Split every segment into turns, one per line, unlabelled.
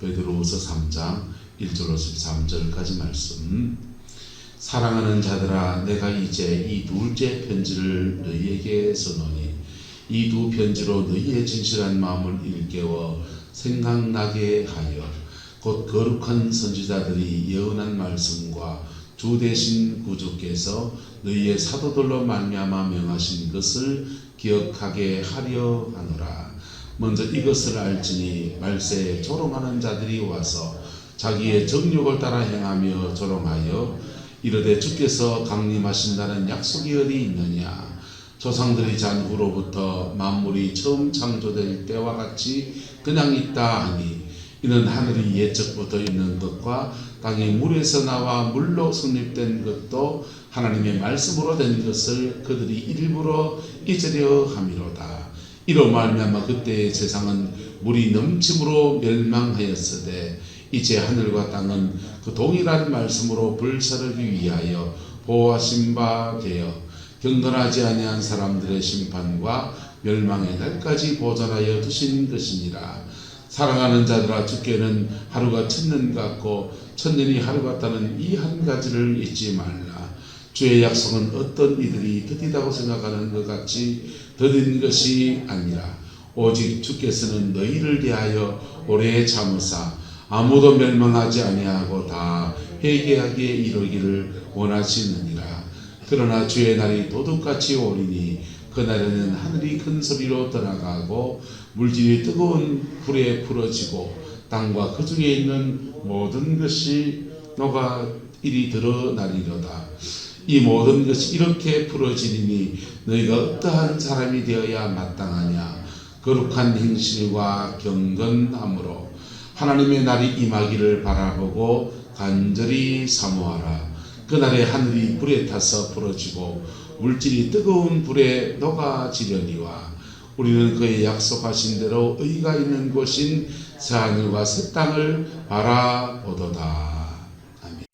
베드로후서 3장 1절로 13절까지 말씀. 사랑하는 자들아, 내가 이제 이 둘째 편지를 너희에게 써노니 이 두 편지로 너희의 진실한 마음을 일깨워 생각나게 하여 곧 거룩한 선지자들이 예언한 말씀과 주 되신 구주께서 너희의 사도들로 말미암아 명하신 것을 기억하게 하려 하노라. 먼저 이것을 알지니 말세에 조롱하는 자들이 와서 자기의 정욕을 따라 행하며 조롱하여 이르되 주께서 강림하신다는 약속이 어디 있느냐. 조상들이 잔 후로부터 만물이 처음 창조될 때와 같이 그냥 있다 하니 이는 하늘이 옛적부터 있는 것과 땅이 물에서 나와 물로 성립된 것도 하나님의 말씀으로 된 것을 그들이 일부러 잊으려 함이로다. 이로 말미암아 그때의 세상은 물이 넘침으로 멸망하였으되 이제 하늘과 땅은 그 동일한 말씀으로 불사르기 위하여 보호하신 바 되어 경건하지 아니한 사람들의 심판과 멸망의 날까지 보존하여 두신 것이니라. 사랑하는 자들아, 주께는 하루가 천년 같고 천년이 하루 같다는 이 한 가지를 잊지 말라. 주의 약속은 어떤 이들이 더디다고 생각하는 것 같이 더딘 것이 아니라 오직 주께서는 너희를 대하여 오래 참으사 아무도 멸망하지 아니하고 다 회개하게 이르기를 원하시느니라. 그러나 주의 날이 도둑같이 오리니 그날에는 하늘이 큰 소리로 떠나가고 물질이 뜨거운 불에 풀어지고 땅과 그 중에 있는 모든 것이 녹아 이리 드러나리로다. 이 모든 것이 이렇게 풀어지리니 너희가 어떠한 사람이 되어야 마땅하냐. 거룩한 행실과 경건함으로 하나님의 날이 임하기를 바라보고 간절히 사모하라. 그날에 하늘이 불에 타서 부러지고 물질이 뜨거운 불에 녹아지려니와 우리는 그의 약속하신 대로 의가 있는 곳인 새하늘과 새 땅을 바라보도다. 아멘.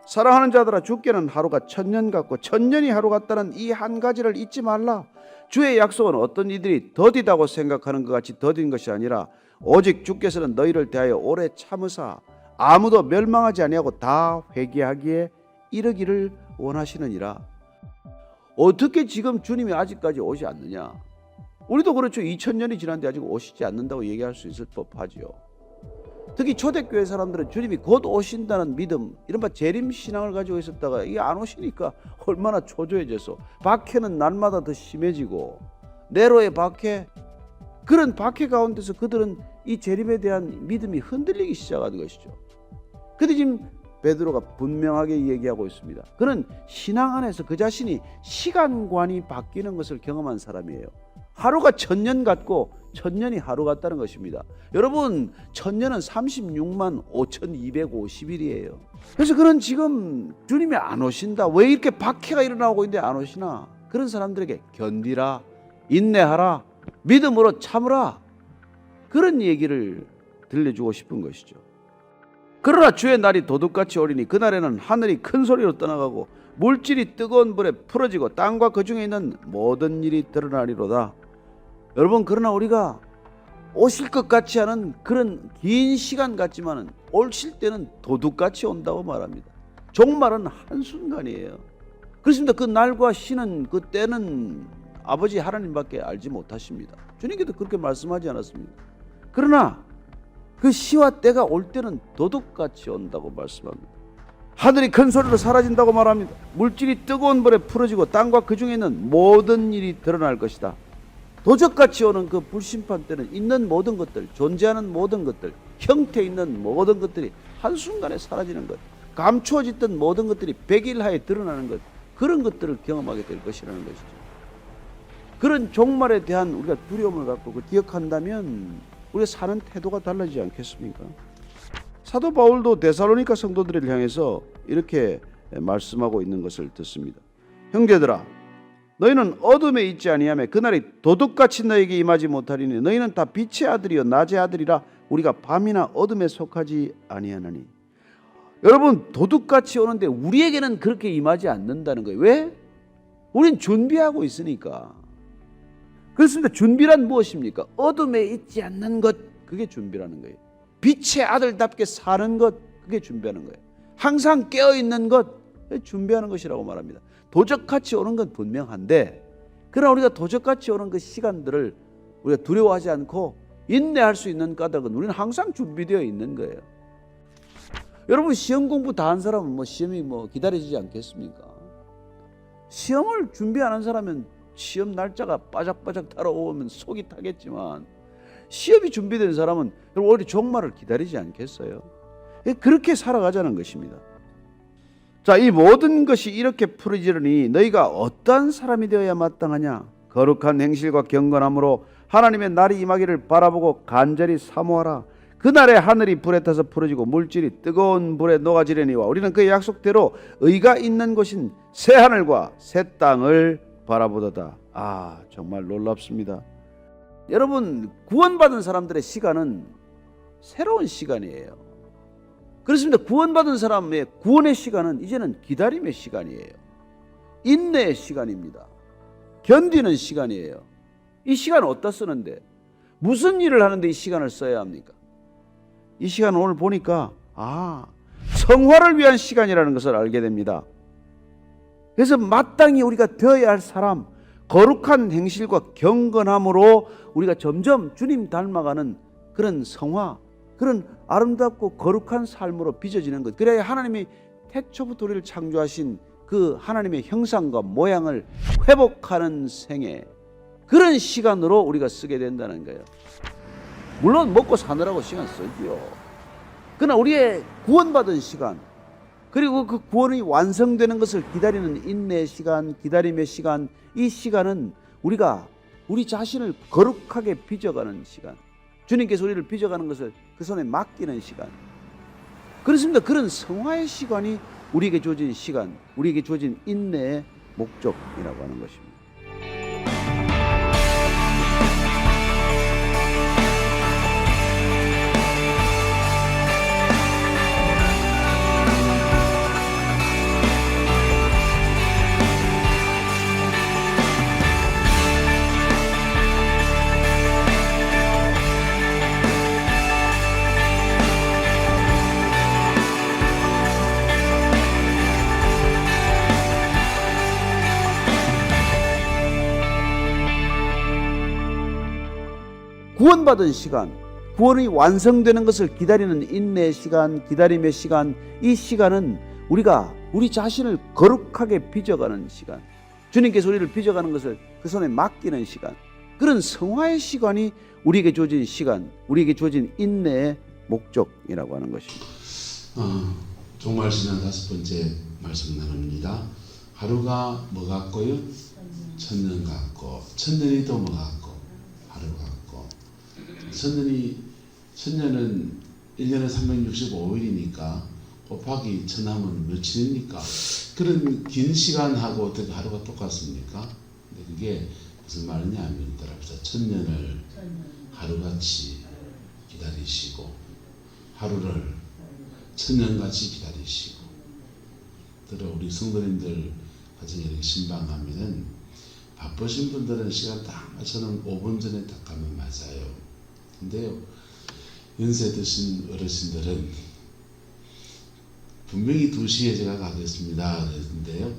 사랑하는 자들아, 주께는 하루가 천년 같고 천년이 하루 같다는 이 한 가지를 잊지 말라. 주의 약속은 어떤 이들이 더디다고 생각하는 것 같이 더딘 것이 아니라 오직 주께서는 너희를 대하여 오래 참으사 아무도 멸망하지 아니하고 다 회개하기에 이르기를 원하시느니라. 어떻게 지금 주님이 아직까지 오지 않느냐? 우리도 그렇죠. 2000년이 지났는데 아직 오시지 않는다고 얘기할 수 있을 법하지요. 특히 초대교회 사람들은 주님이 곧 오신다는 믿음, 이른바 재림신앙을 가지고 있었다가 이게 안 오시니까 얼마나 초조해져서 박해는 날마다 더 심해지고 네로의 박해, 그런 박해 가운데서 그들은 이 재림에 대한 믿음이 흔들리기 시작하는 것이죠. 그런데 지금 베드로가 분명하게 얘기하고 있습니다. 그는 신앙 안에서 그 자신이 시간관이 바뀌는 것을 경험한 사람이에요. 하루가 천년 같고 천년이 하루 같다는 것입니다. 여러분, 천년은 36만 5250일이에요. 그래서 그는 지금 주님이 안 오신다, 왜 이렇게 박해가 일어나고 있는데 안 오시나, 그런 사람들에게 견디라, 인내하라, 믿음으로 참으라, 그런 얘기를 들려주고 싶은 것이죠. 그러나 주의 날이 도둑같이 오리니 그날에는 하늘이 큰 소리로 떠나가고 물질이 뜨거운 불에 풀어지고 땅과 그 중에 있는 모든 일이 드러나리로다. 여러분, 그러나 우리가 오실 것 같지 않은 그런 긴 시간 같지만은 오실 때는 도둑같이 온다고 말합니다. 종말은 한순간이에요. 그렇습니다. 그 날과 시는, 그 때는 아버지 하나님밖에 알지 못하십니다. 주님께도 그렇게 말씀하지 않았습니까? 그러나 그 시와 때가 올 때는 도둑같이 온다고 말씀합니다. 하늘이 큰 소리로 사라진다고 말합니다. 물질이 뜨거운 불에 풀어지고 땅과 그 중에 있는 모든 일이 드러날 것이다. 도적같이 오는 그 불심판 때는 있는 모든 것들, 존재하는 모든 것들, 형태 있는 모든 것들이 한순간에 사라지는 것, 감추어졌던 모든 것들이 백일하에 드러나는 것, 그런 것들을 경험하게 될 것이라는 것이죠. 그런 종말에 대한 우리가 두려움을 갖고 그걸 기억한다면 우리가 사는 태도가 달라지지 않겠습니까? 사도 바울도 데살로니가 성도들을 향해서 이렇게 말씀하고 있는 것을 듣습니다. 형제들아, 너희는 어둠에 있지 아니하며 그날이 도둑같이 너에게 임하지 못하리니 너희는 다 빛의 아들이요 낮의 아들이라 우리가 밤이나 어둠에 속하지 아니하나니. 여러분, 도둑같이 오는데 우리에게는 그렇게 임하지 않는다는 거예요. 왜? 우린 준비하고 있으니까. 그렇습니다. 준비란 무엇입니까? 어둠에 있지 않는 것, 그게 준비라는 거예요. 빛의 아들답게 사는 것, 그게 준비하는 거예요. 항상 깨어있는 것, 준비하는 것이라고 말합니다. 도적같이 오는 건 분명한데, 그러나 우리가 도적같이 오는 그 시간들을 우리가 두려워하지 않고 인내할 수 있는 까닭은 우리는 항상 준비되어 있는 거예요. 여러분, 시험 공부 다 한 사람은 시험이 기다려지지 않겠습니까? 시험을 준비 안 한 사람은 시험 날짜가 빠작빠작 달아오면 속이 타겠지만, 시험이 준비된 사람은 오히려 종말을 기다리지 않겠어요? 그렇게 살아가자는 것입니다. 자, 이 모든 것이 이렇게 풀어지려니 너희가 어떠한 사람이 되어야 마땅하냐? 거룩한 행실과 경건함으로 하나님의 날이 임하기를 바라보고 간절히 사모하라. 그날에 하늘이 불에 타서 풀어지고 물질이 뜨거운 불에 녹아지려니와 우리는 그 약속대로 의가 있는 곳인 새 하늘과 새 땅을 바라보도다. 아, 정말 놀랍습니다. 여러분, 구원받은 사람들의 시간은 새로운 시간이에요. 그렇습니다. 구원받은 사람의 구원의 시간은 이제는 기다림의 시간이에요. 인내의 시간입니다. 견디는 시간이에요. 이 시간을 어디다 쓰는데, 무슨 일을 하는데 이 시간을 써야 합니까? 이 시간을 오늘 보니까 성화를 위한 시간이라는 것을 알게 됩니다. 그래서 마땅히 우리가 되어야 할 사람, 거룩한 행실과 경건함으로 우리가 점점 주님 닮아가는 그런 성화, 그런 아름답고 거룩한 삶으로 빚어지는 것, 그래야 하나님이 태초부터 우리를 창조하신 그 하나님의 형상과 모양을 회복하는 생애, 그런 시간으로 우리가 쓰게 된다는 거예요. 물론 먹고 사느라고 시간 쓰지요. 그러나 우리의 구원받은 시간, 그리고 그 구원이 완성되는 것을 기다리는 인내의 시간, 기다림의 시간, 이 시간은 우리가 우리 자신을 거룩하게 빚어가는 시간, 주님께서 우리를 빚어가는 것을 그 손에 맡기는 시간, 그렇습니다. 그런 성화의 시간이 우리에게 주어진 시간, 우리에게 주어진 인내의 목적이라고 하는 것입니다. 구원받은 시간, 구원이 완성되는 것을 기다리는 인내의 시간, 기다림의 시간, 이 시간은 우리가 우리 자신을 거룩하게 빚어가는 시간, 주님께서 우리를 빚어가는 것을 그 손에 맡기는 시간, 그런 성화의 시간이 우리에게 주어진 시간, 우리에게 주어진 인내의 목적이라고 하는 것입니다.
종말신앙 5번째 말씀 나눕니다. 하루가 뭐 같고요? 천년 같고, 천년이 또 뭐 같고, 하루 같고. 천년은 1년에 365일이니까 곱하기 천하면 며칠입니까? 그런 긴 시간하고 어떻게 하루가 똑같습니까? 근데 그게 무슨 말이냐면 천년을 하루같이 기다리시고 하루를 천년같이 기다리시고, 들어 우리 성도님들 가정에 이렇게 신방하면은 바쁘신 분들은 시간 딱 맞춰놓은 5분 전에 딱 가면 맞아요. 근데요, 연세 드신 어르신들은 분명히 2시에 제가 가겠습니다 그랬는데요,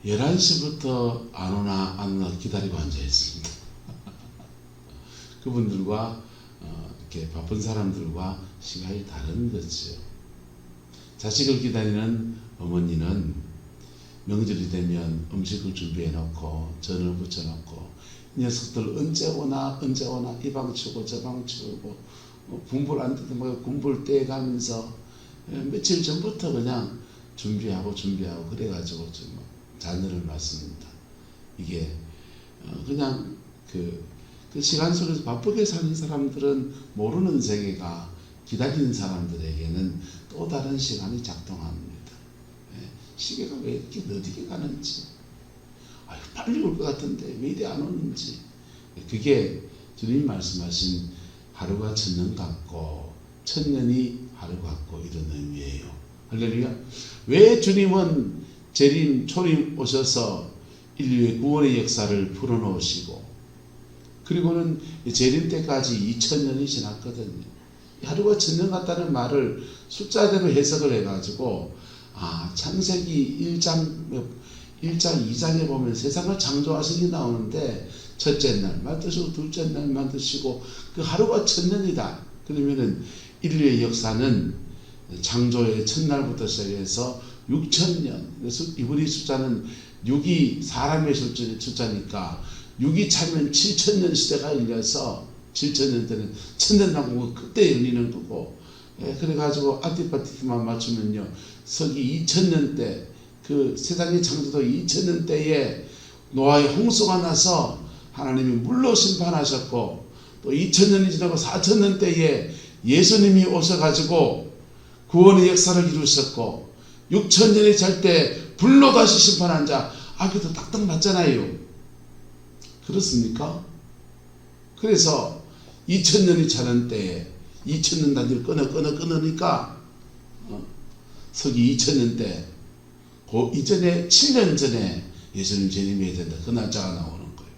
11시부터 안 오나 기다리고 앉아있습니다. 그분들과 이렇게 바쁜 사람들과 시간이 다른 거죠. 자식을 기다리는 어머니는 명절이 되면 음식을 준비해 놓고 전을 붙여 놓고 녀석들 언제 오나 이 방 치우고 저 방 치우고 군불 안 뜯고 막 군불 떼가면서 며칠 전부터 그냥 준비하고 그래가지고 좀 자녀를 낳습니다. 이게 그냥 그 시간 속에서 바쁘게 사는 사람들은 모르는 세계가 기다리는 사람들에게는 또 다른 시간이 작동합니다. 시계가 왜 이렇게 느리게 가는지, 빨리 올 것 같은데 왜 이리 안 오는지, 그게 주님 말씀하신 하루가 천년 같고 천년이 하루 같고 이런 의미예요. 할렐루야. 왜 주님은 재림 초림 오셔서 인류의 구원의 역사를 풀어놓으시고 그리고는 재림 때까지 2000년이 지났거든요. 하루가 1000년 같다는 말을 숫자대로 해석을 해가지고 창세기 1장 2장에 보면 세상을 창조하신 게 나오는데 첫째 날 만드시고 둘째 날 만드시고 그 하루가 1000년이다. 그러면은 인류의 역사는 창조의 첫날부터 시작해서 6000년. 그래서 이브리 숫자는 6이 사람의 숫자니까 6이 차면 7000년 시대가 열려서 7000년 때는 천년왕국은 그때 열리는 거고, 그래가지고 안티파티만 맞추면요 서기 2000년 때 그 세상의 창조도 2000년 때에 노아의 홍수가 나서 하나님이 물로 심판하셨고, 또 2000년이 지나고 4000년 때에 예수님이 오셔가지고 구원의 역사를 이루셨고, 6000년이 잘 때 불로 다시 심판한 자, 그래도 딱딱 맞잖아요. 그렇습니까? 그래서 2000년이 차는 때에 2000년 단위를 끊으니까 서기 2000년 때 그 이전에 7년 전에 예수님 재림해야 된다. 그 날짜가 나오는 거예요.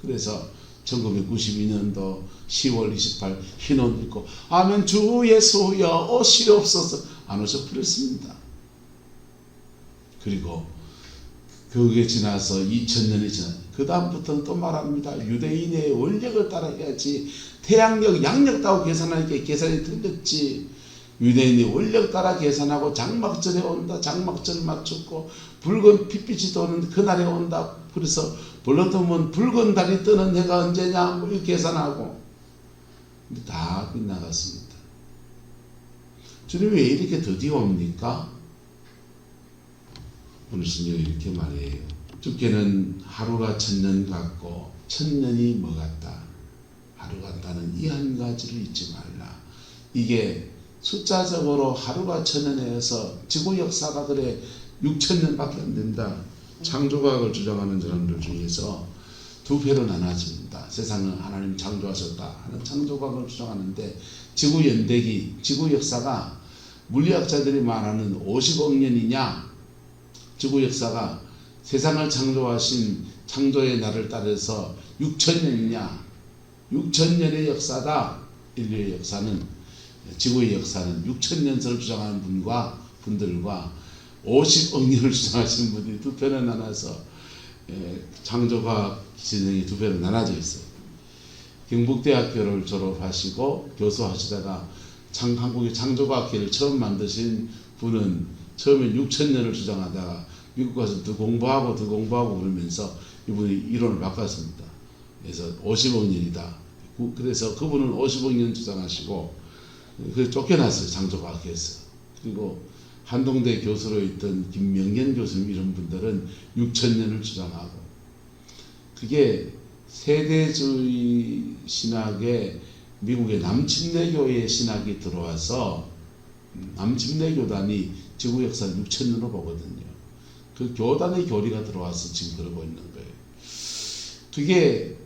그래서 1992년도 10월 28일 흰 옷 입고 아멘 주 예수여 오시옵소서 안 오셔버렸습니다. 그리고 그게 지나서 2000년이 지나 그 다음부터는 또 말합니다. 유대인의 원력을 따라야지 태양력 양력 따고 계산하니까 계산이 틀렸지. 유대인이 원력 따라 계산하고 장막절에 온다. 장막절 맞췄고 붉은 핏빛이 도는 그날에 온다. 그래서 불러두면 붉은 달이 뜨는 해가 언제냐 뭐 이렇게 계산하고 다 빗나갔습니다. 주님이 왜 이렇게 드디어 옵니까? 오늘 성경이 이렇게 말해요. 주께는 하루가 1000년 같고 1000년이 뭐 같다. 하루 같다는 이 한 가지를 잊지 말라. 이게 숫자적으로 하루가 1000년에서 지구 역사가 그래 6000년밖에 안 된다. 창조과학을 주장하는 사람들 중에서 두 배로 나눠집니다. 세상은 하나님 창조하셨다 하는 창조과학을 주장하는데 지구 연대기, 지구 역사가 물리학자들이 말하는 50억 년이냐, 지구 역사가 세상을 창조하신 창조의 날을 따라서 6000년이냐, 6000년의 역사다. 인류의 역사는, 지구의 역사는 6000년설을 주장하는 분들과 50억 년을 주장하시는 분들이 두 편에 나눠서 창조과학 진영이 두 편에 나눠져 있어요. 경북대학교를 졸업하시고 교수하시다가 한국의 창조과학계를 처음 만드신 분은 처음에 6000년을 주장하다가 미국 가서 더 공부하고 그러면서 이분이 이론을 바꿨습니다. 그래서 50억 년이다. 그래서 그분은 50억 년 주장하시고 그래서 쫓겨났어요. 창조과학에서. 그리고 한동대 교수로 있던 김명현 교수님 이런 분들은 6000년을 주장하고, 그게 세대주의 신학에 미국의 남침례교의 신학이 들어와서 남침례 교단이 지구 역사를 6000년으로 보거든요. 그 교단의 교리가 들어와서 지금 그러고 있는 거예요. 그게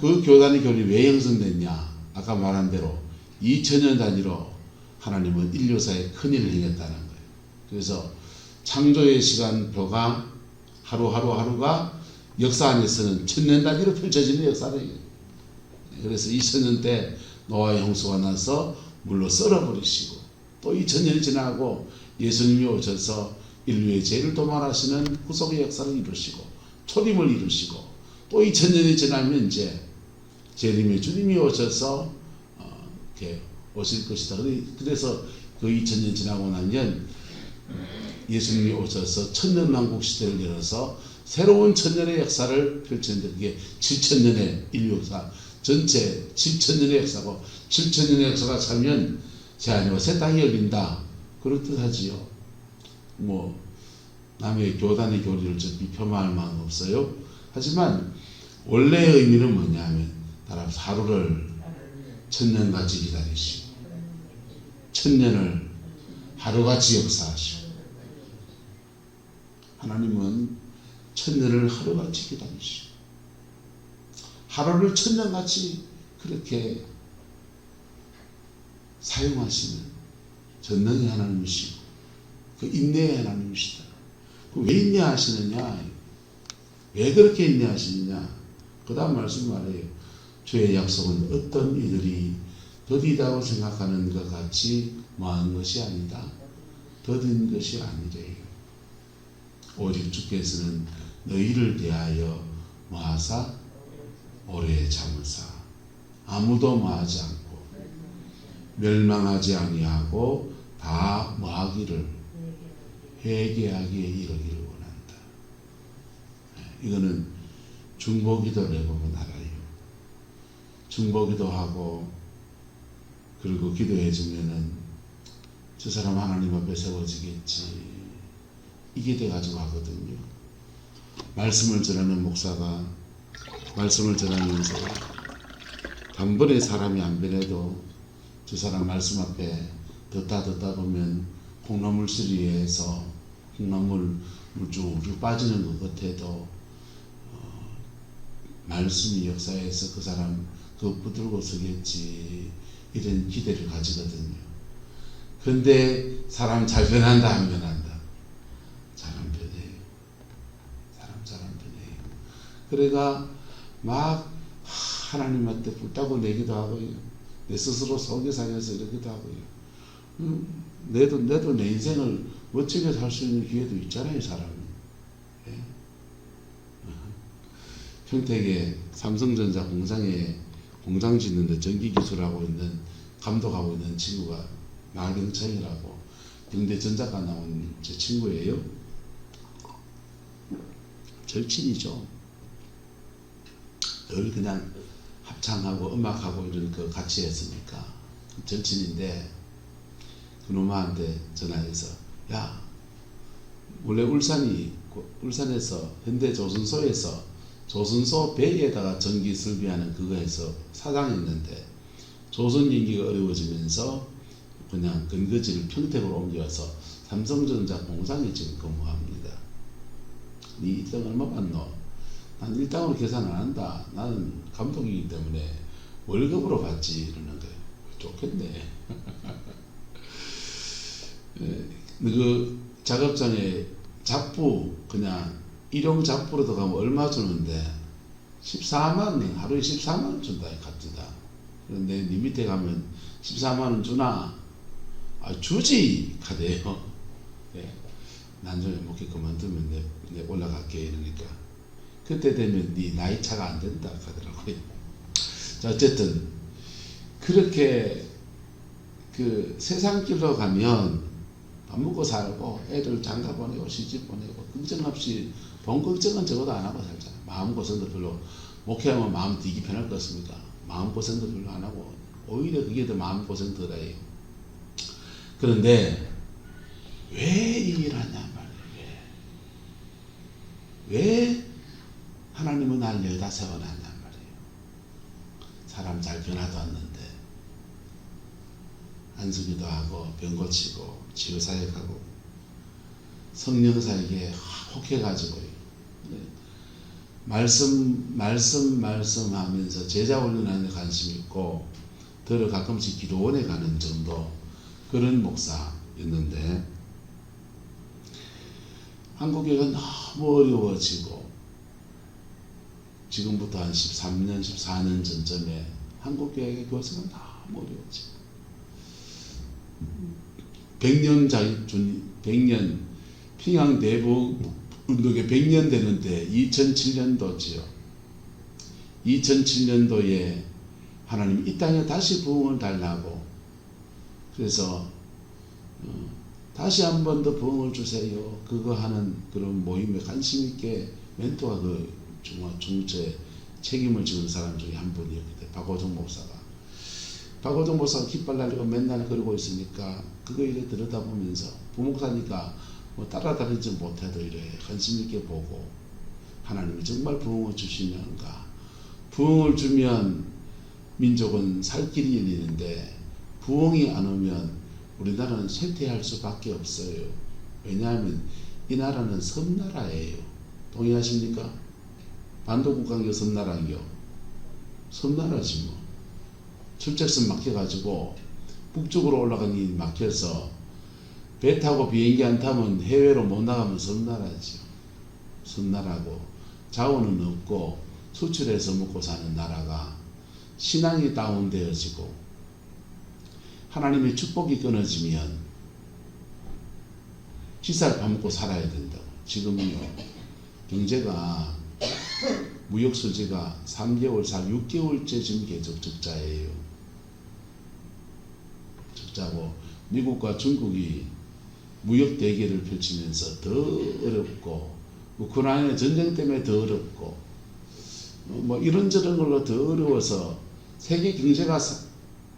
그 교단의 교리 왜 형성됐냐? 아까 말한 대로 2000년 단위로 하나님은 인류사에 큰 일을 행했다는 거예요. 그래서 창조의 시간표가 하루가 역사 안에서는 1000년 단위로 펼쳐지는 역사래요. 그래서 2000년 때 노아의 홍수가 나서 물로 썰어버리시고, 또 2000년이 지나고 예수님이 오셔서 인류의 죄를 도말하시는 구속의 역사를 이루시고 초림을 이루시고, 또 2000년이 지나면 이제 재림의 주님이 오셔서 이렇게 오실 것이다. 그래서 그 2000년 지나고 나면 예수님이 오셔서 천년왕국 시대를 열어서 새로운 천년의 역사를 펼치는데, 그게 7000년의 인류 역사 전체 7000년의 역사고, 7000년의 역사가 차면 새 하늘과 새 땅이 열린다. 그렇듯하지요. 뭐 남의 교단의 교리를 좀 비폄하할 마음 없어요. 하지만 원래의 의미는 뭐냐 하면 따라서 하루를 1000년같이 기다리시고, 1000년을 하루같이 역사하시고, 하나님은 1000년을 하루같이 기다리시고, 하루를 1000년같이 그렇게 사용하시는 전능의 하나님이시고, 그 인내의 하나님이시다. 왜 인내하시느냐? 왜 그렇게 인내하시느냐? 그 다음 말씀 말해요. 주의 약속은 어떤 이들이 더디다고 생각하는 것 같이 뭐하는 것이 아니다. 더딘 것이 아니래요. 오직 주께서는 너희를 대하여 뭐하사 오래 참으사 아무도 뭐하지 않고 멸망하지 아니하고 다 뭐하기를 회개하기에 이르기를 원한다. 이거는 중보기도를 보면 알아요. 중보기도하고 그리고 기도해 주면은 저 사람 하나님 앞에 세워지겠지, 이게 돼가지고 하거든요. 말씀을 전하는 목사가 말씀을 전하면서 단번에 사람이 안 변해도 저 사람 말씀 앞에 듣다 보면 콩나물 시리에서 콩나물 쭉 빠지는 것 같아도 말씀이 역사에서 그 사람 그 붙들고 서겠지, 이런 기대를 가지거든요. 근데 사람 잘 변한다 안 변한다? 잘 안 변해요. 사람 잘 안 변해요. 그러니까 막 하나님한테 붙잡고 내기도 하고요. 내 스스로 속여 살려서 이러기도 하고요. 내도 내 인생을 멋지게 살 수 있는 기회도 있잖아요, 사람은. 예? 평택에 삼성전자 공장에 공장 짓는데 전기 기술하고 있는 감독하고 있는 친구가 나경창이라고 경대 전자과 나온 제 친구예요. 절친이죠. 늘 그냥 합창하고 음악하고 이런 거 같이 했으니까 절친인데, 그놈한테 전화해서 야, 원래 울산에서 현대조선소에서 조선소 배에다가 전기 설비하는 그거에서 사장했는데 조선전기가 어려워지면서 그냥 근거지를 평택으로 옮겨서 삼성전자 공장에 지금 근무합니다. 니 일당 얼마 받노? 난 일당으로 계산 안 한다. 나는 감독이기 때문에 월급으로 받지. 이러는 거예요. 좋겠네. 그 작업장에 잡부 그냥 일용 잡부로 들어가면 얼마 주는데 14만 원, 하루에 14만 원 준다 갑니다. 그런데 니 밑에 가면 14만 원 주나? 아, 주지 카대요. 네. 나중에 목회 그만두면 내 올라갈게 이러니까 그때 되면 네 나이 차가 안 된다 하더라고요. 자, 어쨌든 그렇게 그 세상길로 가면 밥 먹고 살고 애들 장가 보내고 시집 보내고 걱정 없이 돈 걱정은 적어도 안 하고 살잖아요. 마음고생도 별로, 목회하면 마음 되게 편할 것 같습니까? 마음고생도 별로 안 하고 오히려 그게 더 마음고생 덜해요. 그런데 왜 이 일을 하냐 말이에요. 왜 하나님은 날 여기다 세워놨냐 말이에요. 사람 잘 변화도 않는데 안수기도 하고 병 고치고 치유사역하고 성령사에게 혹해가지고요. 말씀하면서 제자 훈련하는 데 관심 있고 들어 가끔씩 기도원에 가는 정도, 그런 목사였는데 한국교회가 너무 어려워지고 지금부터 한 13년, 14년 전쯤에 한국교회의 교회가 너무 어려워지고 100년 평양 대북 운동에 100년 되는데 2007년도지요. 2007년도에 하나님 이 땅에 다시 부흥을 달라고, 그래서 다시 한 번 더 부흥을 주세요. 그거 하는 그런 모임에 관심 있게 멘토가 그 중체 책임을 지는 사람 중에 한 분이었기 때문에 박호정 목사가 깃발 날리고 맨날 그러고 있으니까 그거 이래 들여다보면서 부목사니까 뭐 따라다니지 못해도 이래 관심 있게 보고, 하나님이 정말 부흥을 주시는가, 부흥을 주면 민족은 살 길이 열리는데 부흥이 안 오면 우리나라는 쇠퇴할 수밖에 없어요. 왜냐하면 이 나라는 섬나라예요. 동의하십니까? 반도국가가 섬나라요. 섬나라지 뭐. 출첵선 막혀가지고 북쪽으로 올라가니 막혀서 배 타고 비행기 안 타면 해외로 못 나가면 섬나라죠. 섬나라고 자원은 없고 수출해서 먹고 사는 나라가 신앙이 다운되어지고 하나님의 축복이 끊어지면 쥐살 파먹고 살아야 된다고. 지금요 경제가 무역 수지가 3개월, 6개월째 지금 계속 적자예요. 적자고 미국과 중국이 무역 대결을 펼치면서 더 어렵고 우크라이나 전쟁 때문에 더 어렵고 뭐 이런저런 걸로 더 어려워서 세계 경제가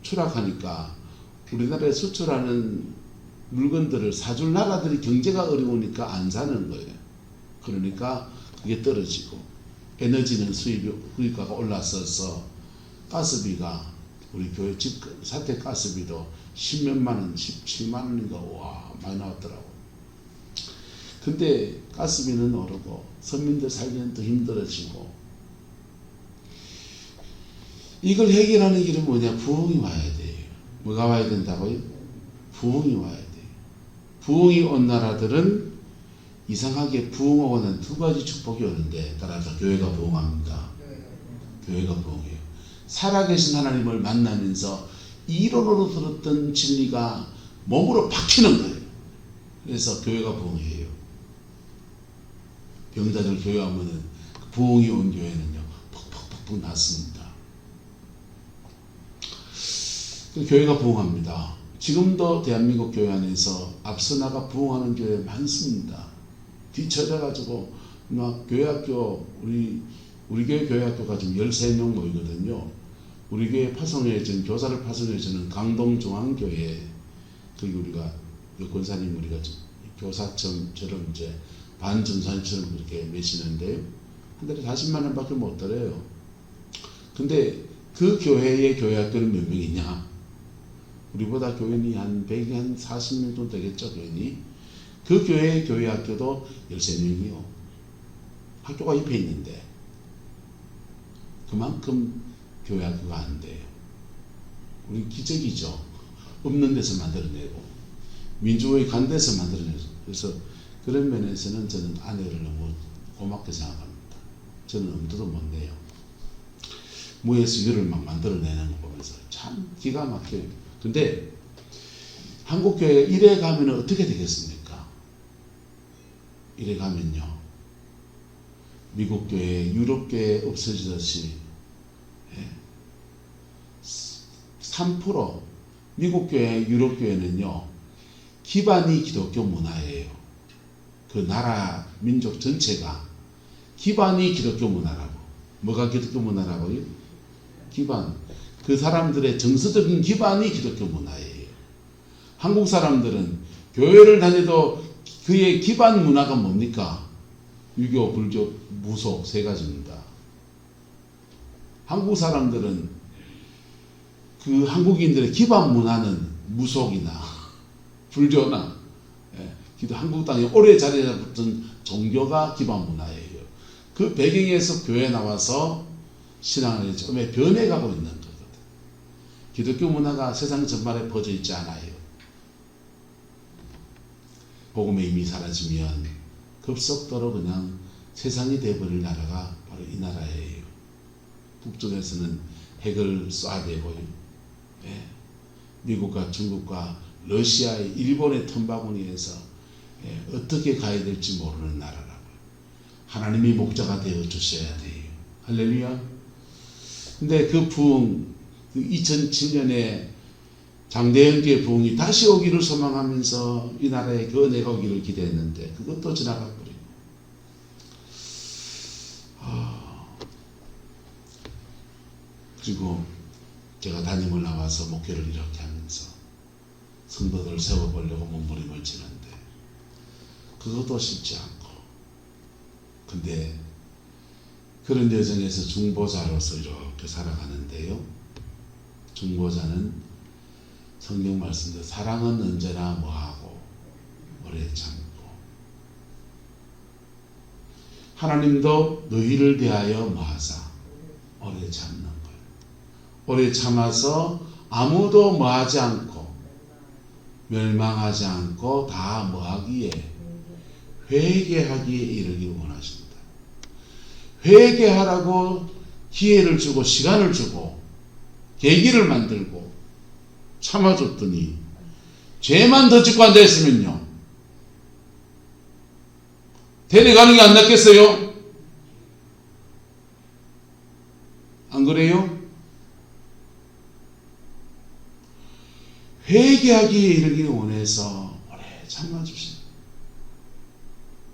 추락하니까 우리나라에 수출하는 물건들을 사줄 나라들이 경제가 어려우니까 안 사는 거예요. 그러니까 그게 떨어지고 에너지는 수입가가 올라서서 가스비가 우리 교회 집 사택 가스비도 10몇만 원, 17만 원인가 와 많이 나왔더라고. 근데 가스비는 오르고 서민들 살기는 더 힘들어지고 이걸 해결하는 길은 뭐냐? 부흥이 와야 돼요. 뭐가 와야 된다고요? 부흥이 와야 돼요. 부흥이 온 나라들은 이상하게 부흥하고 난 두 가지 축복이 오는데 따라서 교회가 부흥합니다. 교회가 부흥해요. 살아계신 하나님을 만나면서 이론으로 들었던 진리가 몸으로 박히는 거예요. 그래서 교회가 부흥해요. 병자들 교회 하면은 부흥이 온 교회는요 퍽퍽퍽 났습니다. 교회가 부흥합니다. 지금도 대한민국 교회 안에서 앞서 나가 부흥하는 교회 많습니다. 뒤쳐져가지고 막 교회학교 우리 교회 교회학교가 지금 13명 모이거든요. 우리 교회 파송회 전 교사를 파송해주는 강동중앙교회 거기 우리가 권사님 우리가 교사처럼 이제 반전사님처럼 그렇게 매시는데요. 한 달에 40만 원밖에 못 들어요. 근데 그 교회의 교회학교는 몇 명이냐? 우리보다 교인이 한 140명 정도 되겠죠, 교인이. 그 교회의 교회학교도 13명이요. 학교가 옆에 있는데 그만큼 교회학교가 안 돼요. 우리 기적이죠. 없는 데서 만들어내고 민주주의 간 데서 만들어내고. 그래서 그런 면에서는 저는 아내를 너무 고맙게 생각합니다. 저는 엄두도 못 내요. 무에서 유를 막 만들어내는 거 보면서 참 기가 막혀요. 근데 한국교회 이래 가면 어떻게 되겠습니까? 이래 가면요 미국교회 유럽교회 없어지듯이 3% 미국교회 유럽교회는요 기반이 기독교 문화예요. 그 나라 민족 전체가 기반이 기독교 문화라고. 뭐가 기독교 문화라고요? 기반. 그 사람들의 정서적인 기반이 기독교 문화예요. 한국 사람들은 교회를 다녀도 그의 기반 문화가 뭡니까? 유교, 불교, 무속 세 가지입니다. 한국 사람들은 그 한국인들의 기반 문화는 무속이나 불교나 한국 땅에 오래 자리 잡았던 종교가 기반 문화예요. 그 배경에서 교회에 나와서 신앙을 처음에 변해가고 있는 거거든. 기독교 문화가 세상 전반에 퍼져 있지 않아요. 복음의 힘이 사라지면 급속도로 그냥 세상이 돼버릴 나라가 바로 이 나라예요. 북쪽에서는 핵을 쏴대고요. 미국과 중국과 러시아의 일본의 틈바구니에서 어떻게 가야 될지 모르는 나라라고요. 하나님이 목자가 되어 주셔야 돼요. 할렐루야. 근데 그 부흥, 그 2007년에 장대현교의 부흥이 다시 오기를 소망하면서 이 나라에 그 은혜가 오기를 기대했는데 그것도 지나가 버리고. 그리고 제가 담임을 나와서 목회를 이렇게 하면서 성도들을 세워보려고 몸부림을 치는데 그것도 쉽지 않고. 근데 그런 여정에서 중보자로서 이렇게 살아가는데요. 중보자는 성경 말씀대로 사랑은 언제나 뭐하고 오래 참고 하나님도 너희를 대하여 뭐하사 오래 참는 거예요. 오래 참아서 아무도 뭐하지 않고 멸망하지 않고 다 뭐하기에 회개하기에 이르기 원하십니다. 회개하라고 기회를 주고 시간을 주고 계기를 만들고 참아줬더니 죄만 더 짓고 앉아있으면요 데려가는 게 안 낫겠어요? 안 그래요? 회개하기에 이르기를 원해서 오래 참아주신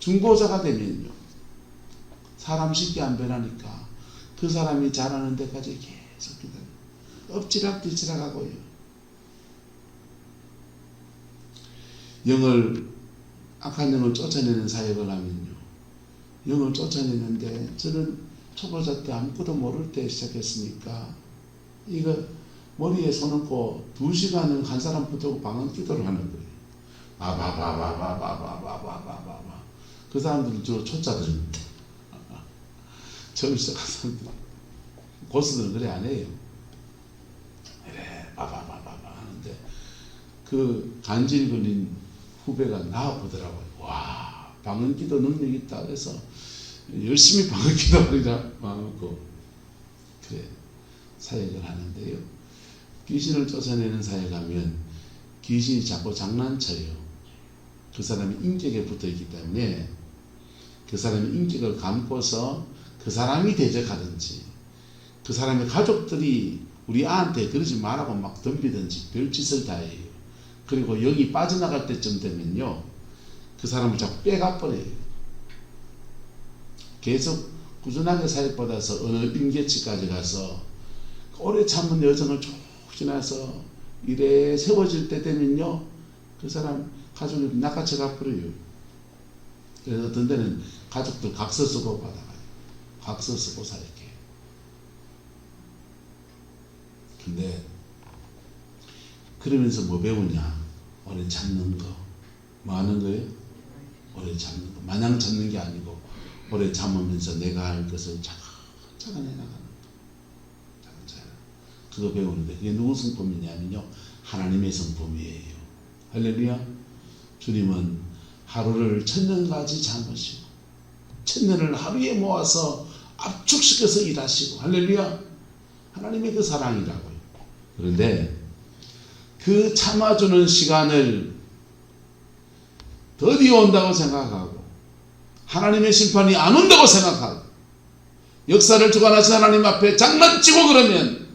중보자가 되면요 사람 쉽게 안 변하니까 그 사람이 자라는 데까지 계속 기다려 엎치락뒤치락하고요. 악한 영을 쫓아내는 사역을 하면요 영을 쫓아내는데 저는 초보자 때 아무것도 모를 때 시작했으니까 이거 머리에 손 얹고 2시간을 한 사람 붙들고 방언 기도를 하는 거예요. 바바바바바바바바바바바 그 사람들은 주로 초짜들입니다. 처음 시작한 사람들 고수들은 그래 안 해요. 그래 바바바바바 하는데 그 간질 걸린 후배가 나와보더라고요. 와 방언 기도 능력이 있다. 그래서 열심히 방언 기도하리라 마음먹고 그래 사역을 하는데요. 귀신을 쫓아내는 사역하면 귀신이 자꾸 장난쳐요. 그 사람이 인격에 붙어있기 때문에 그 사람의 인격을 감고서 그 사람이 대적하든지 그 사람의 가족들이 우리 아한테 그러지 말라고 막 덤비든지 별짓을 다 해요. 그리고 여기 빠져나갈 때쯤 되면요 그 사람을 자꾸 빼가버려요. 계속 꾸준하게 사역받아서 어느 임계치까지 가서 오래 참은 여정을 쭉 지나서 이래 세워질 때 되면요 그 사람 가족이 낚아채 가버려요. 그래서 어떤 데는 가족들 각서 쓰고 받아가요. 각서 쓰고 사역해요. 근데 그러면서 뭐 배우냐? 오래 참는 거. 뭐 하는 거예요? 오래 참는 거. 마냥 참는 게 아니고 오래 참으면서 내가 할 것을 차근차근 해나가는 거. 차근차근. 그거 배우는데 그게 누구 성품이냐면요 하나님의 성품이에요. 할렐루야. 주님은 하루를 1000년까지 참으시고 1000년을 하루에 모아서 압축시켜서 일하시고 할렐루야. 하나님의 그 사랑이라고요. 그런데 그 참아주는 시간을 드디어 온다고 생각하고 하나님의 심판이 안 온다고 생각하고 역사를 주관하신 하나님 앞에 장난치고 그러면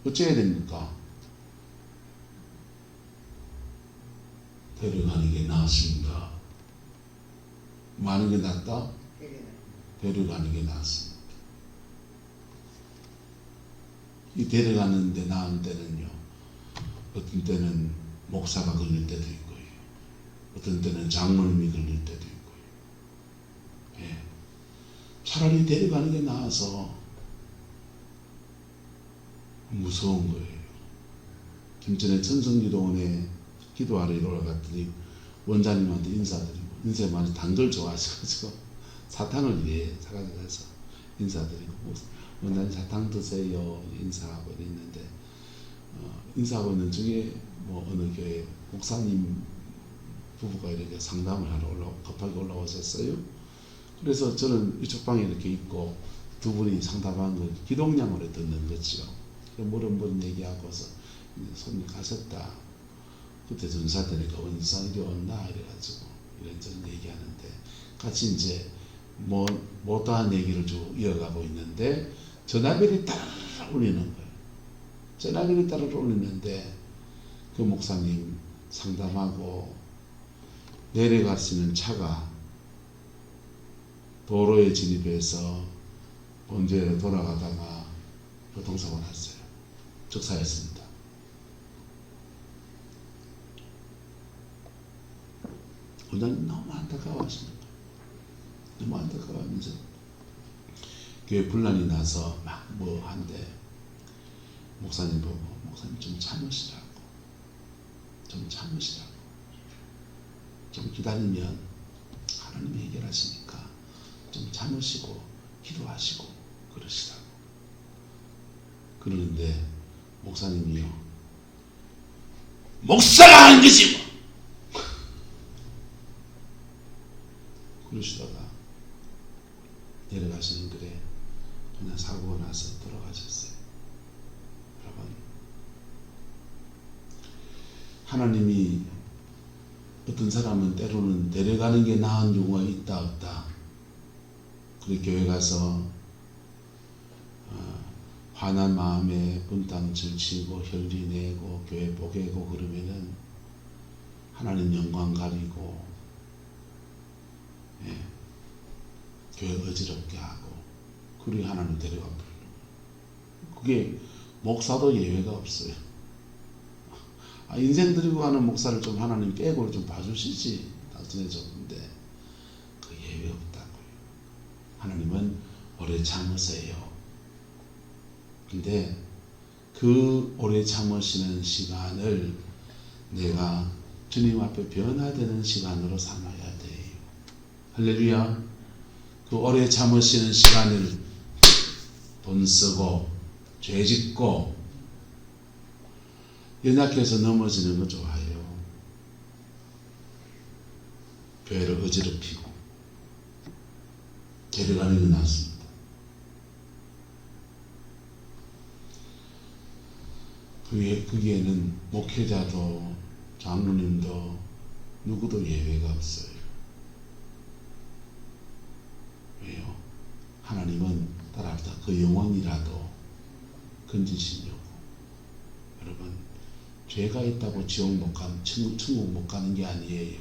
어찌해야 됩니까? 데려가는 게 낫습니다. 많은 게 낫다? 데려가는 게 낫습니다. 이 데려가는 데 나은 때는요 어떤 때는 목사가 걸릴 때도 있고요 어떤 때는 장로님이 걸릴 때도 있고요 예. 차라리 데려가는 게 나아서 무서운 거예요. 김전에 천성기도원에 기도하러 올라갔더니 원장님한테 인사드리고 인사에 많이 단 걸 좋아하셔가지고 사탕을 위해 사가지고 가서 인사드리고 원장님 사탕 드세요 인사하고 있는데 인사하고 있는 중에 뭐 어느 교회 목사님 부부가 이렇게 상담을 하러 급하게 올라오셨어요. 그래서 저는 이쪽 방에 이렇게 있고 두 분이 상담한 걸 기동량으로 듣는 거죠. 뭐런 얘기하고서 손님 가셨다. 그때 전사 되니까 원상이 왔나 이래가지고 이런저런 얘기하는데 같이 이제 뭐 못다한 얘기를 쭉 이어가고 있는데 전화벨이 따르르 울리는 거예요. 전화벨이 따르르 울리는데 그 목사님 상담하고 내려가시는 차가 도로에 진입해서 본주로 돌아가다가 교통사고 났어요. 즉사했습니다. 원장님 너무 안타까워하시는 거예요. 너무 안타까워하면서 교회 분란이 나서 막 뭐 한데 목사님 보고 목사님 좀 참으시라고 좀 기다리면 하나님이 해결하시니까 좀 참으시고 기도하시고 그러시라고 그러는데 목사님이요 목사가 하는 거지 뭐 그러시다가 내려가시는 길에 그냥 사고가 나서 돌아가셨어요. 하나님이 어떤 사람은 때로는 데려가는 게 나은 경우가 있다 없다. 그리고 교회 가서 화난 마음에 분탕 질치고 혈리 내고 교회 뽀개고 그러면은 하나님 영광 가리고 교회 어지럽게 하고 그리고 하나님 데려가 버리고 그게 목사도 예외가 없어요. 인생 드리고 가는 목사를 좀 하나님 깨고 좀 봐주시지 당신해줬는데 그 예외 없다고요. 하나님은 오래 참으세요. 근데 그 오래 참으시는 시간을 내가 주님 앞에 변화되는 시간으로 삼아야 돼요. 할렐루야. 그 오래 참으시는 시간을 돈 쓰고 죄 짓고 연약해서 넘어지는 거 좋아해요. 교회를 어지럽히고 데려가는 게 낫습니다. 거기에는 목회자도 장로님도 누구도 예외가 없어요. 왜요? 하나님은 따라합니다. 그 영혼이라도 건지시려고. 여러분, 죄가 있다고 지옥 못 가는, 천국 못 가는 게 아니에요.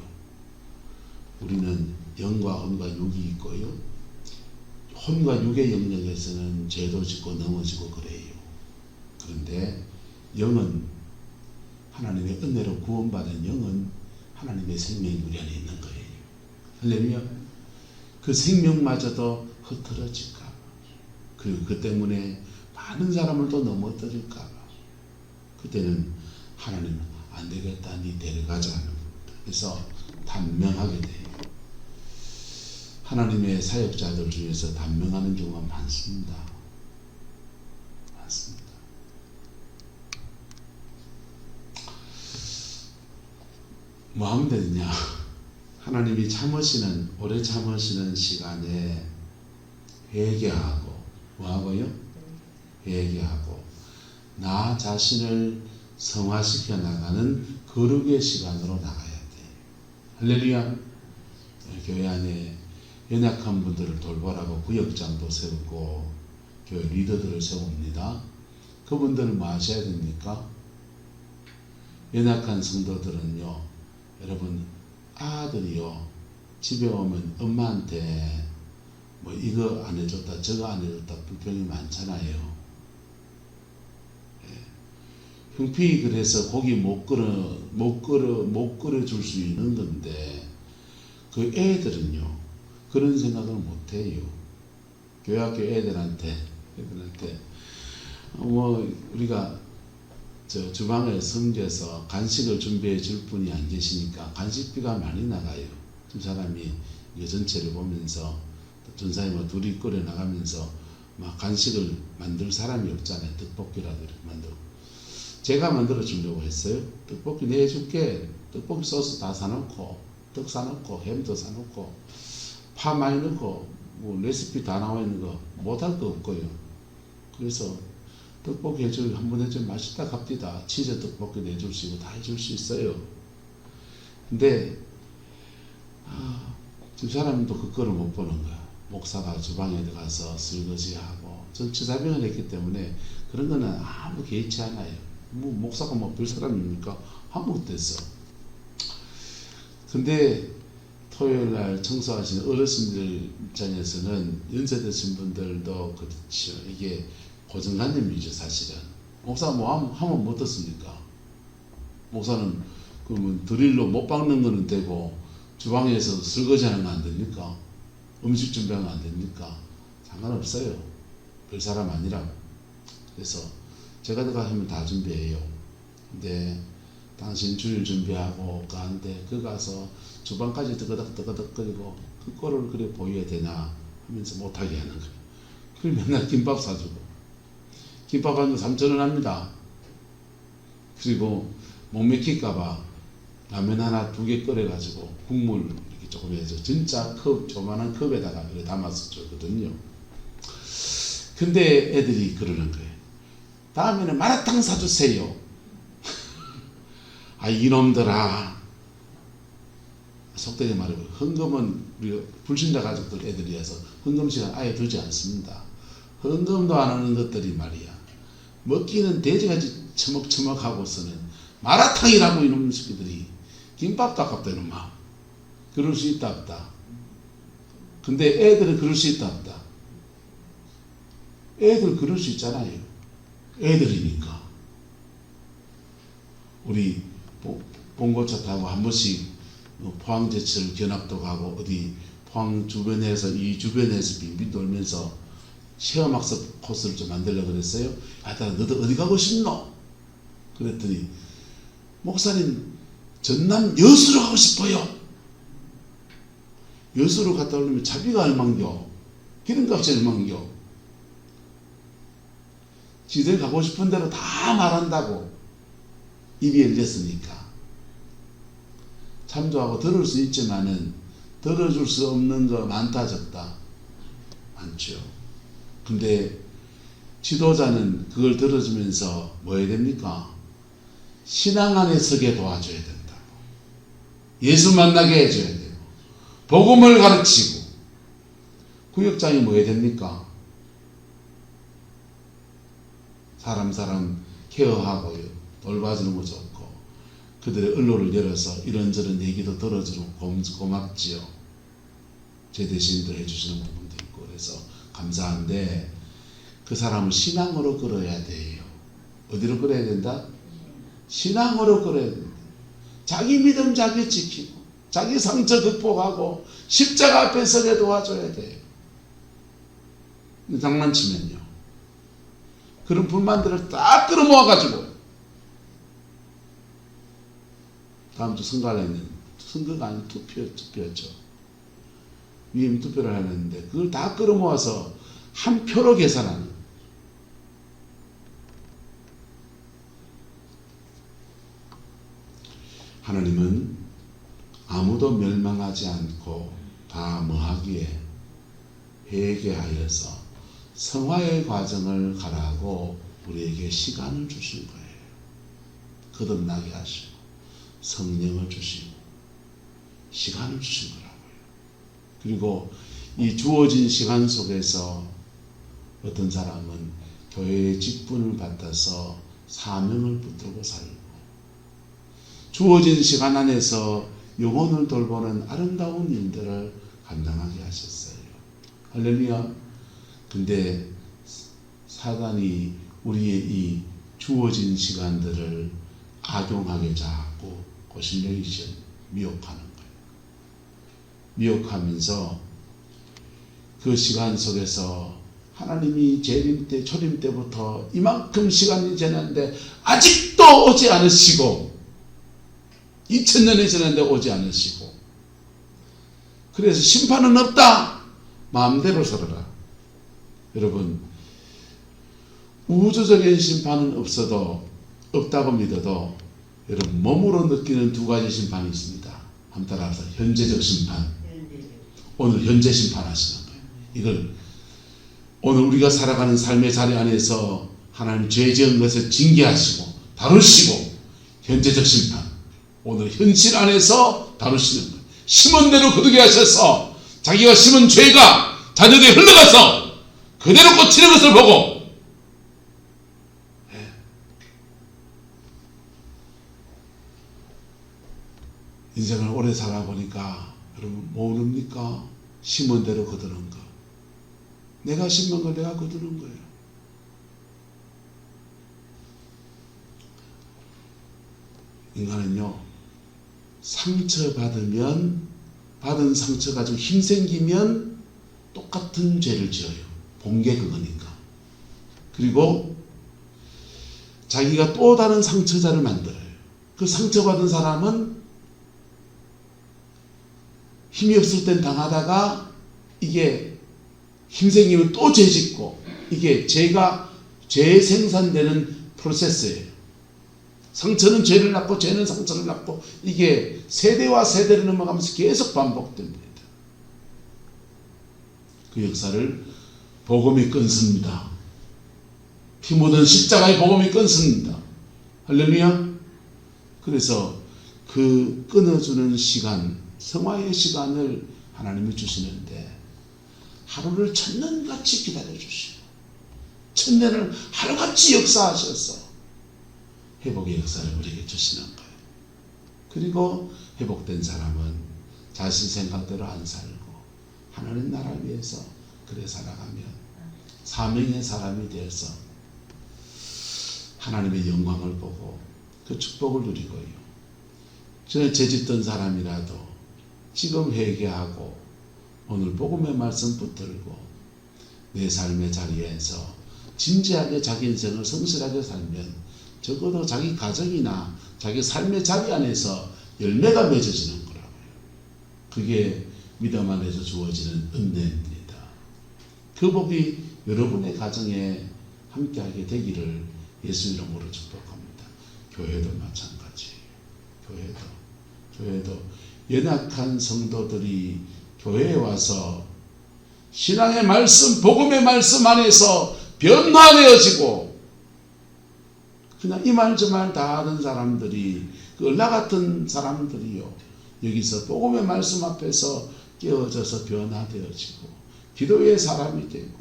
우리는 영과 혼과 육이 있고요. 혼과 육의 영역에서는 죄도 짓고 넘어지고 그래요. 그런데 영은 하나님의 은혜로 구원받은 영은 하나님의 생명이 우리 안에 있는 거예요. 할렐루야. 그 생명마저도 흩어질까 봐. 그 때문에 많은 사람을 또 넘어뜨릴까 봐. 그때는 하나님 안 되겠다, 니 데려가자 하는 겁니다. 그래서 단명하게 돼요. 하나님의 사역자들 중에서 단명하는 경우가 많습니다. 많습니다. 뭐 하면 되느냐? 하나님이 참으시는, 오래 참으시는 시간에 회개하고, 뭐 하고요? 회개하고, 나 자신을 성화시켜 나가는 거룩의 시간으로 나가야 돼. 할렐루야. 교회 안에 연약한 분들을 돌보라고 구역장도 세우고 교회 리더들을 세웁니다. 그분들은 뭐 하셔야 됩니까? 연약한 성도들은요, 여러분, 아들이요 집에 오면 엄마한테 뭐 이거 안 해줬다 저거 안 해줬다 불평이 많잖아요. 형편이 그래서 고기 못 끓여 줄 수 있는 건데 그 애들은요 그런 생각을 못 해요. 교회학교 애들한테 뭐 우리가 저 주방에 섬겨서 간식을 준비해 줄 분이 안 계시니까 간식비가 많이 나가요. 두 사람이 이 전체를 보면서 전사님과 둘이 끓여 나가면서 막 간식을 만들 사람이 없잖아요. 떡볶이라도 이렇게 만들고 제가 만들어 주려고 했어요. 떡볶이 내줄게. 떡볶이 소스 다 사놓고 떡 사놓고 햄도 사놓고 파 많이 넣고 뭐 레시피 다 나와 있는 거 못할 거 없고요. 그래서 떡볶이 한번 해주면 맛있다 갑디다. 치즈 떡볶이 내줄 수 있고 다 해줄 수 있어요. 근데 두 사람도 그거를 못 보는 거야. 목사가 주방에 들어가서 설거지하고 전 치사병을 했기 때문에 그런 거는 아무 개의치 않아요. 뭐 목사가 뭐 별 사람입니까? 아무것도 했어. 근데 토요일날 청소하시는 어르신들 입장에서는 연세 드신 분들도 그렇죠. 이게 고정관념이죠 사실은. 목사가 뭐 하면 못 듣습니까? 목사는 그러면 드릴로 못 박는 거는 되고 주방에서 설거지하는 거 안 됩니까? 음식 준비하는 거 안 됩니까? 상관없어요. 별 사람 아니라고. 그래서 제가 들어가 하면 다 준비해요. 근데 당신 주일 준비하고 가는데 그 가서 주방까지 뜨거덕 거리고 그거를 그래 보여야 되나 하면서 못하게 하는 거예요. 그럼 맨날 김밥 사주고 김밥 한 거 3,000원 합니다. 그리고 못 맥힐까봐 라면 하나 2개 끓여가지고 국물 이렇게 조금 해서 진짜 조만한 컵에다가 이렇게 담아서 주거든요. 근데 애들이 그러는 거예요. 다음에는 마라탕 사주세요. 아 이놈들아, 속되게 말하고 헌금은 우리 불신자 가족들 애들이 와서 헌금 시간 아예 두지 않습니다. 헌금도 안 하는 것들이 말이야, 먹기는 돼지같이 처먹처먹하고서는 마라탕이라고 이놈 새끼들이 김밥도 아깝다 이놈아. 그럴 수 있다 없다. 근데 애들은 그럴 수 있다 없다. 애들 그럴 수 있잖아요. 애들이니까. 우리 봉고차 타고 한 번씩 포항제철 견학도 가고 어디 포항 주변에서 이 주변에서 빙빙 돌면서 체험학습 코스를 좀 만들려고 그랬어요. 하여튼 너도 어디 가고 싶노? 그랬더니 목사님 전남 여수로 가고 싶어요. 여수로 갔다 오려면 차비가 얼만겨? 기름값이 얼만겨? 지들 가고 싶은 대로 다 말한다고 입이 열렸으니까. 참조하고 들을 수 있지만은 들어줄 수 없는 거 많다 적다 많죠. 근데 지도자는 그걸 들어주면서 뭐 해야 됩니까? 신앙 안에 서게 도와줘야 된다고. 예수 만나게 해줘야 되고 복음을 가르치고. 구역장이 뭐 해야 됩니까? 사람 케어하고요, 돌봐주는 거 좋고 그들의 언로를 열어서 이런저런 얘기도 들어주고 고맙지요. 제 대신도 해주시는 부분도 있고 그래서 감사한데 그 사람을 신앙으로 끌어야 돼요. 어디로 끌어야 된다? 신앙으로 끌어야 된다. 자기 믿음 자기 지키고 자기 상처 극복하고 십자가 앞에 서게 도와줘야 돼요. 장난치면요, 그런 불만들을 딱 끌어모아가지고 다음 주 선거하려면 선거가 아닌 투표였죠. 위임 투표를 하는데 그걸 다 끌어모아서 한 표로 계산하는. 하나님은 아무도 멸망하지 않고 다 뭐하기에 회개하여서 성화의 과정을 가라고 우리에게 시간을 주신 거예요. 거듭나게 하시고 성령을 주시고 시간을 주신 거라고요. 그리고 이 주어진 시간 속에서 어떤 사람은 교회의 직분을 받아서 사명을 붙들고 살고, 주어진 시간 안에서 영혼을 돌보는 아름다운 일들을 감당하게 하셨어요. 할렐루야. 근데 사단이 우리의 이 주어진 시간들을 악용하게 자꾸 고심내기시 미혹하는 거예요. 미혹하면서 그 시간 속에서 하나님이 재림 때 초림 때부터 이만큼 시간이 지났는데 아직도 오지 않으시고 2000년이 지났는데 오지 않으시고, 그래서 심판은 없다, 마음대로 살아라. 여러분, 우주적인 심판은 없다고 믿어도 여러분 몸으로 느끼는 두 가지 심판이 있습니다. 한번 따라서 현재적 심판, 오늘 현재 심판하시는 거예요. 이걸 오늘 우리가 살아가는 삶의 자리 안에서 하나님 죄 지은 것을 징계하시고 다루시고, 현재적 심판, 오늘 현실 안에서 다루시는 거예요. 심은 대로 거두게 하셔서 자기가 심은 죄가 자녀들이 흘러가서 그대로 꽂히는 것을 보고, 인생을 오래 살아보니까 여러분 모릅니까? 심은 대로 거두는 거. 내가 심은 걸 내가 거두는 거예요. 인간은요, 상처받으면 받은 상처 가지고 힘 생기면 똑같은 죄를 지어요. 본 게 그거니까. 그리고 자기가 또 다른 상처자를 만들어요. 그 상처받은 사람은 힘이 없을 땐 당하다가 이게 힘 생기면 또 죄 짓고, 이게 죄 생산되는 프로세스예요. 상처는 죄를 낳고 죄는 상처를 낳고, 이게 세대와 세대를 넘어가면서 계속 반복됩니다. 그 역사를 복음이 끊습니다. 피 묻은 십자가의 복음이 끊습니다. 할렐루야. 그래서 그 끊어주는 시간, 성화의 시간을 하나님이 주시는데 하루를 천년같이 기다려주시고 천년을 하루같이 역사하셔서 회복의 역사를 우리에게 주시는 거예요. 그리고 회복된 사람은 자신 생각대로 안 살고 하나님 나라 위해서 그래 살아가면 사명의 사람이 되어서 하나님의 영광을 보고 그 축복을 누리고요. 저는 죄짓던 사람이라도 지금 회개하고 오늘 복음의 말씀 붙들고 내 삶의 자리에서 진지하게 자기 인생을 성실하게 살면 적어도 자기 가정이나 자기 삶의 자리 안에서 열매가 맺어지는 거라고요. 그게 믿음 안에서 주어지는 은혜입니다. 그 복이 여러분의 가정에 함께하게 되기를 예수 이름으로 축복합니다. 교회도 마찬가지예요. 교회도 연약한 성도들이 교회에 와서 신앙의 말씀, 복음의 말씀 안에서 변화되어지고 그냥 이 말 저 말 다 하는 사람들이 그 얼라 같은 사람들이요. 여기서 복음의 말씀 앞에서 깨어져서 변화되어지고 기도의 사람이 되고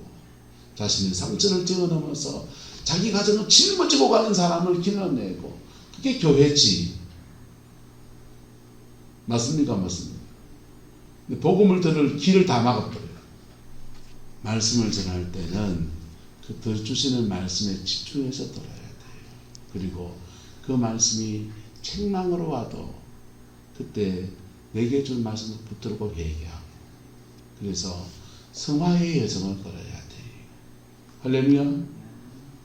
자신의 상처를 뛰어넘어서 자기 가정을 짊어지고 가는 사람을 길러내고 그게 교회지. 맞습니까? 맞습니까? 복음을 들을 길을 다 막아버려요. 말씀을 전할 때는 그 들주시는 말씀에 집중해서 들어야 돼요. 그리고 그 말씀이 책망으로 와도 그때 내게 준 말씀을 붙들고 회개하고 그래서 성화의 여정을 걸어야 돼요. 할렐루야.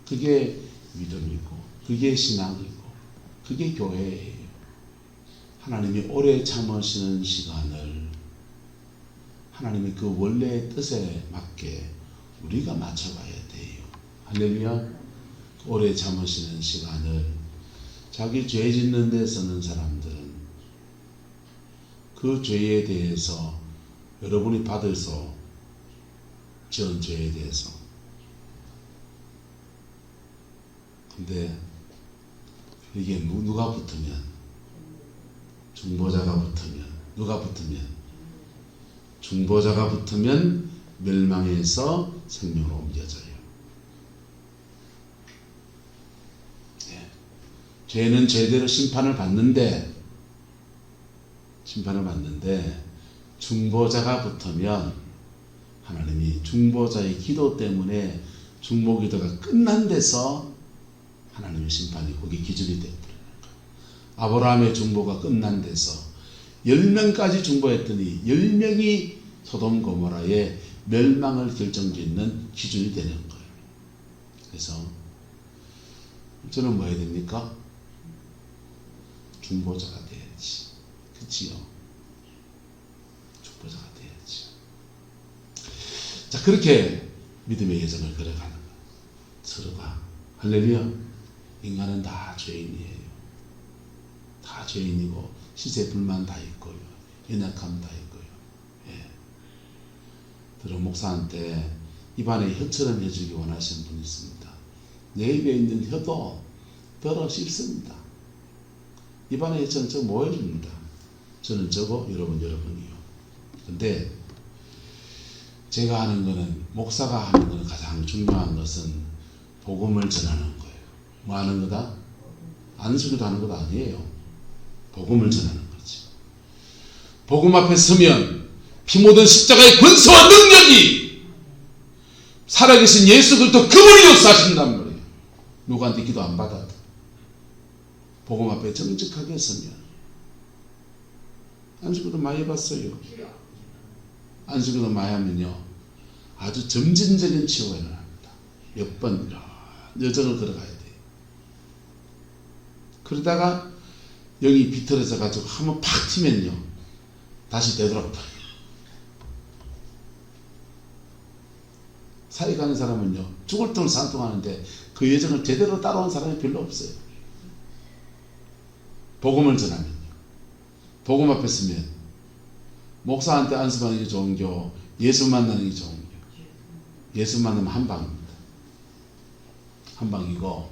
그게 믿음이고 그게 신앙이고 그게 교회예요. 하나님이 오래 참으시는 시간을 하나님의 그 원래의 뜻에 맞게 우리가 맞춰가야 돼요. 할렐루야. 오래 참으시는 시간을 자기 죄 짓는 데 쓰는 사람들은 그 죄에 대해서 여러분이 받아서 지은 죄에 대해서 근데 이게 누가 붙으면 중보자가 붙으면 누가 붙으면 중보자가 붙으면 멸망에서 생명으로 옮겨져요. 네. 죄는 죄대로 심판을 받는데 중보자가 붙으면 하나님이 중보자의 기도 때문에 중보기도가 끝난 데서 하나님의 심판이 거기 기준이 되어버리는 거예요. 아브라함의 중보가 끝난 데서 10명까지 중보했더니 10명이 소돔 고모라의 멸망을 결정짓는 기준이 되는 거예요. 그래서 저는 뭐 해야 됩니까? 중보자가 돼야지. 그치요? 중보자가 돼야지. 자, 그렇게 믿음의 여정을 걸어가는 거예요. 서로가. 할렐루야. 인간은 다 죄인이에요. 다 죄인이고 시세 불만 다 있고요. 연약함 다 있고요. 예. 들어 목사한테 입안에 혀처럼 해주기 원하시는 분이 있습니다. 내 입에 있는 혀도 더러 씹습니다. 입안에 혀처럼 저 뭐 해줍니다. 저는 저거, 여러분이요. 근데 제가 하는 거는, 목사가 하는 거는 가장 중요한 것은 복음을 전하는 거예요. 뭐 하는 거다? 안수기도 하는 것 아니에요. 복음을 전하는 거지. 복음 앞에 서면 피 묻은 십자가의 권세와 능력이 살아계신 예수 그리스도 그분이 역사하신단 말이에요. 누구한테 기도 안 받아도 복음 앞에 정직하게 서면. 안수기도 많이 해봤어요. 안수기도 많이 하면요 아주 점진적인 치유가 일어납니다. 몇 번 여정을 걸어가야 돼요. 그러다가 여기 비틀어져 가지고 한번 팍 튀면요 다시 되돌아버려요. 사회 가는 사람은요 죽을 돈 산통하는데 그 여정을 제대로 따라온 사람이 별로 없어요. 복음을 전하면요. 복음 앞에 서면 목사한테 안수받는 게 좋은 교, 예수 만나는 게 좋은 교. 예수 만나면 한 방입니다. 한 방이고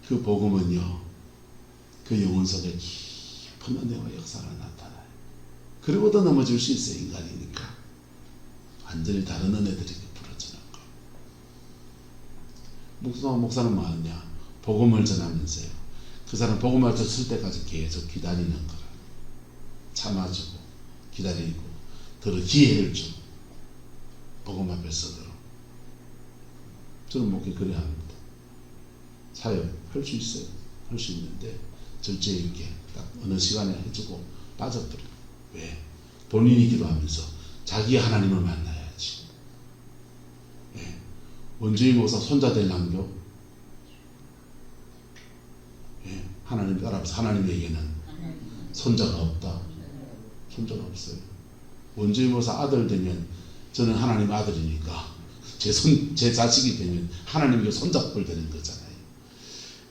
그 복음은요, 그 영혼 속에 깊은 은혜와 역사가 나타나요. 그리고도 넘어질 수 있어요. 인간이니까. 완전히 다른 은혜들이 부러지는 거. 목사는 뭐 하느냐? 복음을 전하면서요, 그 사람 복음을 들을 때까지 계속 기다리는 거라. 참아주고 기다리고 들어 기회를 주고 복음 앞에 서도록. 저는 목회 그래야 합니다. 사역 할 수 있어요. 할 수 있는데 절제 있게 딱 어느 시간에 해주고 빠져버려요. 왜? 본인이 기도하면서 자기 하나님을 만나야지. 예. 원주희 목사 손자 될랑교, 예. 하나님 따라서 하나님에게는 손자가 없다. 손자가 없어요. 원주희 목사 아들 되면 저는 하나님 아들이니까 제 자식이 되면 하나님께 손잡을 되는 거잖아요.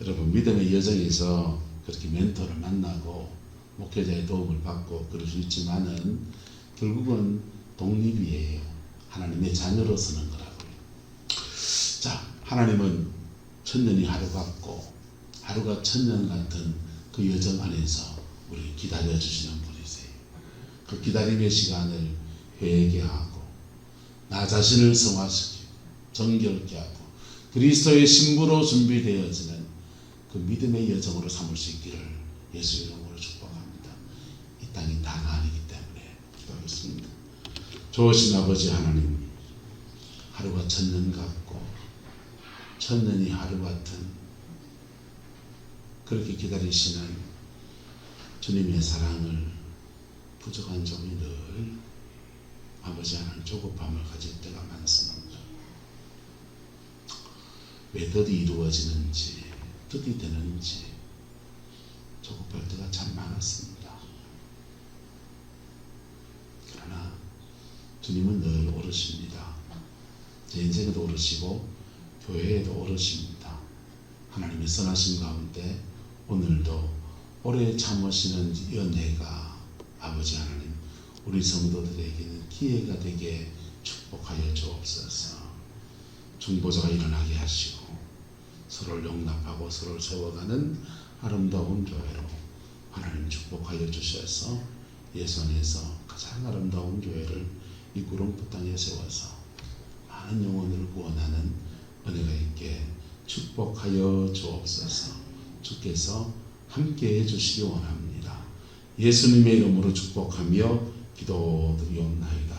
여러분, 믿음의 여정에서 그렇게 멘토를 만나고 목회자의 도움을 받고 그럴 수 있지만은 결국은 독립이에요. 하나님의 자녀로서는 거라고요. 자, 하나님은 천년이 하루 같고 하루가 천년 같은 그 여정 안에서 우리 기다려주시는 분이세요. 그 기다림의 시간을 회개하고 나 자신을 성화시키고 정결케 하고 그리스도의 신부로 준비되어지는 그 믿음의 여정으로 삼을 수 있기를 예수 이름으로 축복합니다. 이 땅이 다가 아니기 때문에 기도하겠습니다. 좋으신 아버지 하나님, 하루가 천년 같고 천년이 하루 같은 그렇게 기다리시는 주님의 사랑을 부족한 종이 늘 아버지 하나님 조급함을 가질 때가 많습니다. 왜 뜻이 이루어지는지 뜻이 되는지 조급할 때가 참 많았습니다. 그러나 주님은 늘 오르십니다. 제 인생에도 오르시고 교회에도 오르십니다. 하나님의 선하신 가운데 오늘도 오래 참으시는 연애가 아버지 하나님 우리 성도들에게는 기회가 되게 축복하여 주옵소서. 중보자가 일어나게 하시고 서로를 용납하고 서로를 세워가는 아름다운 교회로 하나님 축복하여 주셔서 예수 안에서 가장 아름다운 교회를 이 구름포 땅에 세워서 많은 영혼을 구원하는 은혜가 있게 축복하여 주옵소서. 주께서 함께해 주시기 원합니다. 예수님의 이름으로 축복하며 기도드리옵나이다.